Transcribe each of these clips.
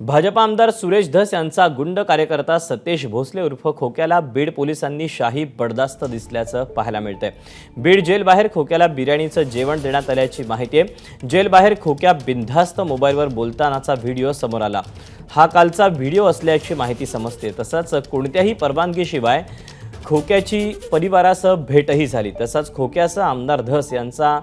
भाजप आमदार सुरेश धस यांचा गुंड कार्यकर्ता सतेश भोसले उर्फ खोक्याला बीड पोलिसांनी शाही बडदास्त दिसल्याचं पाहायला मिळतंय। बीड जेलबाहेर खोक्याला बिर्याणीचं जेवण देण्यात आल्याची माहिती आहे। जेलबाहेर खोक्या बिनधास्त मोबाईलवर बोलतानाचा व्हिडिओ समोर आला। हा कालचा व्हिडिओ असल्याची माहिती समजते। तसंच कोणत्याही परवानगीशिवाय खोक्याची परिवारासह भेटही झाली। तसंच खोक्यासह आमदार धस यांचा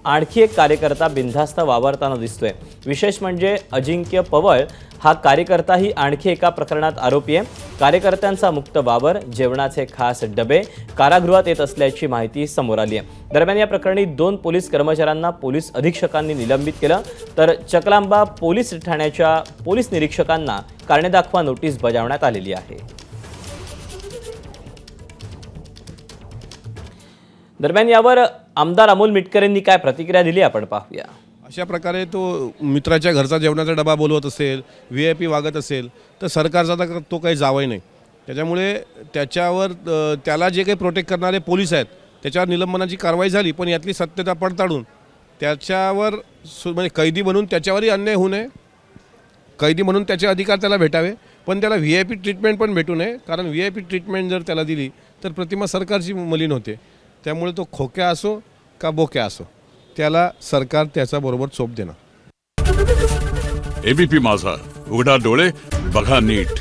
आणखी एक कार्यकर्ता बिनधास्त वावरताना दिसतोय। विशेष म्हणजे अजिंक्य पवळ हा कार्यकर्ताही आणखी एका प्रकरणात आरोपी आहे। कार्यकर्त्यांचा मुक्त वावर, जेवणाचे खास डबे कारागृहात येत असल्याची माहिती समोर आली आहे। दरम्यान या प्रकरणी 2 पोलीस कर्मचाऱ्यांना पोलीस अधीक्षकांनी निलंबित केलं, तर चकलांबा पोलीस ठाण्याच्या पोलीस निरीक्षकांना कारणे दाखवा नोटीस बजावण्यात आलेली आहे। दरम्यान यावर आमदार अमोल मिटकर यांनी काय प्रतिक्रिया दिली आपण पाहूया। अशा प्रकारे तो मित्राच्या घरचा जेवणाचा डबा बोलवत असेल, VIP वागत असेल तर सरकारचा तर तो काही जावई नाही। त्याच्यामुळे त्याच्यावर त्याला जे काही प्रोटेक्ट करणारे पोलीस आहेत त्याच्यावर निलंबनाची कारवाई झाली, पण यातली सत्यता पडताळून त्याच्यावर म्हणजे कैदी म्हणून त्याच्यावरही अन्याय होऊ नये, कैदी म्हणून त्याचे अधिकार त्याला भेटावे, पण त्याला VIP ट्रीटमेंट पण भेटू नये। कारण VIP ट्रीटमेंट जर त्याला दिली तर प्रतिमा सरकारची मलिन होते। त्यामुळे तो खोक्या असो का बोक्या असो त्याला सरकार त्याच्याबरोबर चोप देणार। ABP माझा, उघडा डोळे बघा नीट।